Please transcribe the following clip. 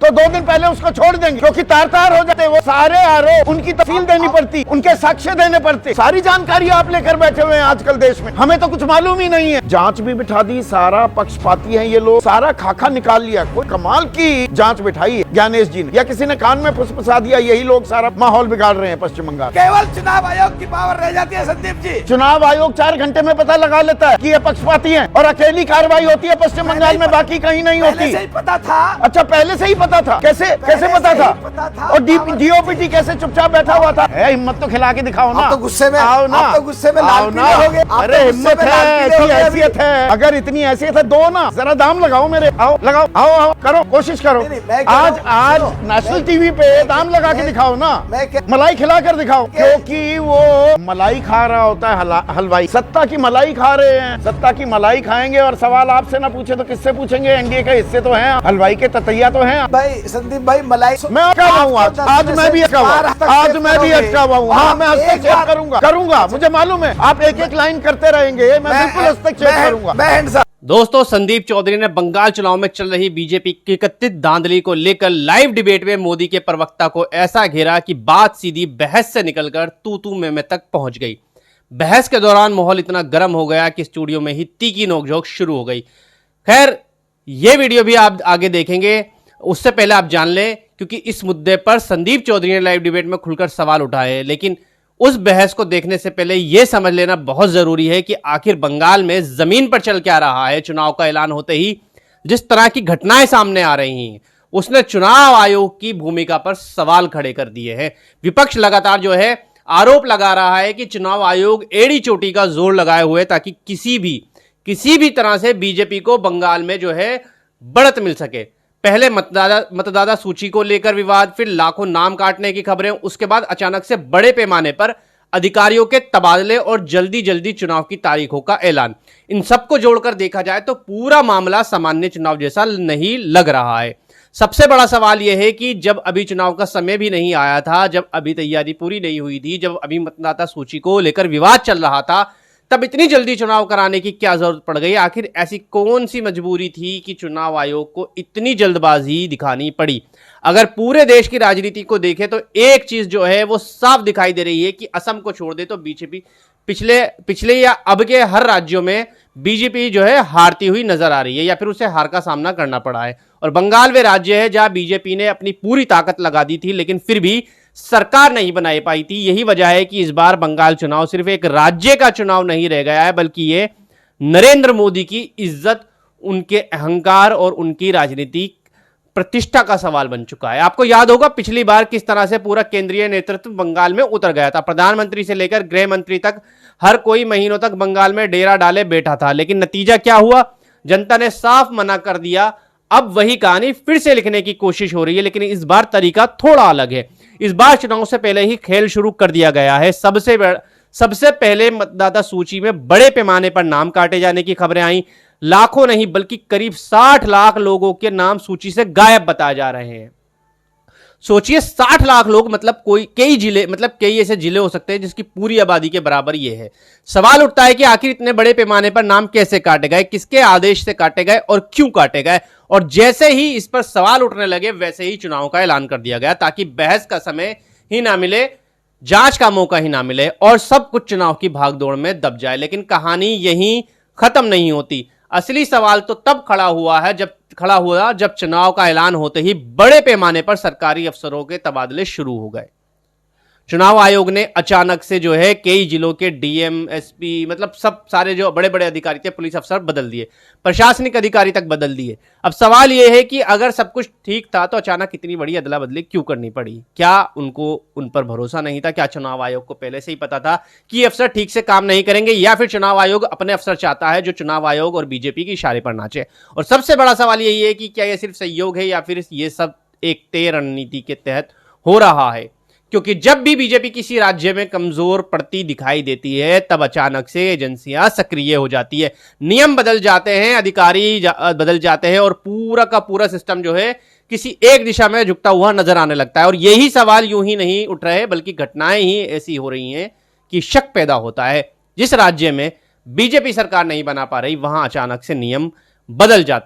तो 2 दिन पहले उसको छोड़ देंगे क्योंकि तार तार हो जाते। वो सारे आरोप उनकी तफसील देनी पड़ती, उनके साक्ष्य देने पड़ते। सारी जानकारी आप लेकर बैठे हुए हैं आजकल देश में, हमें तो कुछ मालूम ही नहीं है। जांच भी बिठा दी, सारा पक्षपाती है ये लोग, सारा खाका निकाल लिया। कोई कमाल की जांच बिठाई है ज्ञानेश जी ने, या किसी ने कान में फुसफुसा दिया। यही लोग सारा माहौल बिगाड़ रहे हैं पश्चिम बंगाल। केवल चुनाव आयोग की पावर रह जाती है संदीप जी। चुनाव आयोग 4 घंटे में पता लगा लेता है कि ये पक्षपाती है, और अकेली कार्रवाई होती है पश्चिम बंगाल में, बाकी कहीं नहीं होती। पहले से ही पता था। अच्छा, पहले से ही पता था? कैसे पता था? और डीओपीटी कैसे चुपचाप बैठा हुआ था? हिम्मत तो खिला के दिखाओ ना। आप तो गुस्से में आओ ना, आप तो गुस्से में लाल पीले हो गए। अरे हिम्मत है, ऐसी हैसियत है। अगर इतनी हैसियत है दो ना, जरा दाम लगाओ मेरे। आओ लगाओ, आओ करो, कोशिश करो। आज नेशनल टीवी पे दाम लगा के दिखाओ ना, मलाई खिला कर दिखाओ। क्योंकि वो मलाई खा रहा होता है हलवाई, सत्ता की मलाई खा रहे हैं। सत्ता की मलाई खाएंगे और सवाल आपसे ना पूछे तो किससे पूछेंगे? एनडीए के हिस्से तो हैं, हलवाई के ततैया तो हैं। भाई संदीप भाई, मलाई मैं अटका हुआ हूँ आज मैं भी अटका हुआ हूँ। हाँ, मैं हस्तक्षेप करूंगा। मुझे मालूम है आप एक लाइन करते रहेंगे, मैं बिल्कुल हस्तक्षेप करूंगा। दोस्तों, संदीप चौधरी ने बंगाल चुनाव में चल रही बीजेपी की कथित धांधली को लेकर लाइव डिबेट में मोदी के प्रवक्ता को ऐसा घेरा कि बात सीधी बहस से निकलकर तू मैं तक पहुंच गई। बहस के दौरान माहौल इतना गर्म हो गया कि स्टूडियो में ही तीखी नोकझोंक शुरू हो गई। खैर, यह वीडियो भी आप आगे देखेंगे, उससे पहले आप जान लें, क्योंकि इस मुद्दे पर संदीप चौधरी ने लाइव डिबेट में खुलकर सवाल उठाए। लेकिन उस बहस को देखने से पहले यह समझ लेना बहुत जरूरी है कि आखिर बंगाल में जमीन पर चल क्या रहा है। चुनाव का ऐलान होते ही जिस तरह की घटनाएं सामने आ रही हैं, उसने चुनाव आयोग की भूमिका पर सवाल खड़े कर दिए हैं। विपक्ष लगातार जो है आरोप लगा रहा है कि चुनाव आयोग एड़ी चोटी का जोर लगाए हुए ताकि किसी भी तरह से बीजेपी को बंगाल में जो है बढ़त मिल सके। पहले मतदाता सूची को लेकर विवाद, फिर लाखों नाम काटने की खबरें, उसके बाद अचानक से बड़े पैमाने पर अधिकारियों के तबादले और जल्दी चुनाव की तारीखों का ऐलान। इन सबको जोड़कर देखा जाए तो पूरा मामला सामान्य चुनाव जैसा नहीं लग रहा है। सबसे बड़ा सवाल यह है कि जब अभी चुनाव का समय भी नहीं आया था, जब अभी तैयारी पूरी नहीं हुई थी, जब अभी मतदाता सूची को लेकर विवाद चल रहा था, तब इतनी जल्दी चुनाव कराने की क्या जरूरत पड़ गई? आखिर ऐसी कौन सी मजबूरी थी कि चुनाव आयोग को इतनी जल्दबाजी दिखानी पड़ी? अगर पूरे देश की राजनीति को देखें तो एक चीज जो है वो साफ दिखाई दे रही है कि असम को छोड़ दे तो बीजेपी पिछले या अब के हर राज्यों में बीजेपी जो है हारती हुई नजर आ रही है, या फिर उसे हार का सामना करना पड़ा है। और बंगाल वे राज्य है जहां बीजेपी ने अपनी पूरी ताकत लगा दी थी, लेकिन फिर भी सरकार नहीं बनाई पाई थी। यही वजह है कि इस बार बंगाल चुनाव सिर्फ एक राज्य का चुनाव नहीं रह गया है, बल्कि ये नरेंद्र मोदी की इज्जत, उनके अहंकार और उनकी राजनीतिक प्रतिष्ठा का सवाल बन चुका है। आपको याद होगा पिछली बार किस तरह से पूरा केंद्रीय नेतृत्व बंगाल में उतर गया था। प्रधानमंत्री से लेकर गृह मंत्री तक हर कोई महीनों तक बंगाल में डेरा डाले बैठा था, लेकिन नतीजा क्या हुआ? जनता ने साफ मना कर दिया। अब वही कहानी फिर से लिखने की कोशिश हो रही है, लेकिन इस बार तरीका थोड़ा अलग है। इस बार चुनाव से पहले ही खेल शुरू कर दिया गया है। सबसे पहले मतदाता सूची में बड़े पैमाने पर नाम काटे जाने की खबरें आई। लाखों नहीं बल्कि करीब 60 लाख लोगों के नाम सूची से गायब बताए जा रहे हैं। सोचिए, 60 लाख लोग, मतलब कई ऐसे जिले हो सकते हैं जिसकी पूरी आबादी के बराबर ये है। सवाल उठता है कि आखिर इतने बड़े पैमाने पर नाम कैसे काटे गए, किसके आदेश से काटे गए और क्यों काटे गए? और जैसे ही इस पर सवाल उठने लगे वैसे ही चुनाव का ऐलान कर दिया गया, ताकि बहस का समय ही ना मिले, जांच का मौका ही ना मिले और सब कुछ चुनाव की भागदौड़ में दब जाए। लेकिन कहानी यहीं खत्म नहीं होती। असली सवाल तो तब खड़ा हुआ जब चुनाव का ऐलान होते ही बड़े पैमाने पर सरकारी अफसरों के तबादले शुरू हो गए। चुनाव आयोग ने अचानक से जो है कई जिलों के डीएम, एसपी, मतलब सारे जो बड़े बड़े अधिकारी थे, पुलिस अफसर बदल दिए, प्रशासनिक अधिकारी तक बदल दिए। अब सवाल यह है कि अगर सब कुछ ठीक था तो अचानक इतनी बड़ी अदला बदली क्यों करनी पड़ी? क्या उन पर भरोसा नहीं था? क्या चुनाव आयोग को पहले से ही पता था कि ये अफसर ठीक से काम नहीं करेंगे, या फिर चुनाव आयोग अपने अफसर चाहता है जो चुनाव आयोग और बीजेपी के इशारे पर नाचे? और सबसे बड़ा सवाल यही है कि क्या यह सिर्फ सहयोग है या फिर ये सब एक तय रणनीति के तहत हो रहा है? क्योंकि जब भी बीजेपी किसी राज्य में कमजोर पड़ती दिखाई देती है, तब अचानक से एजेंसियां सक्रिय हो जाती है, नियम बदल जाते हैं, अधिकारी बदल जाते हैं और पूरा का पूरा सिस्टम जो है किसी एक दिशा में झुकता हुआ नजर आने लगता है। और यही सवाल यूं ही नहीं उठ रहे, बल्कि घटनाएं ही ऐसी हो रही हैं कि शक पैदा होता है। जिस राज्य में बीजेपी सरकार नहीं बना पा रही, वहां अचानक से नियम बदल जाते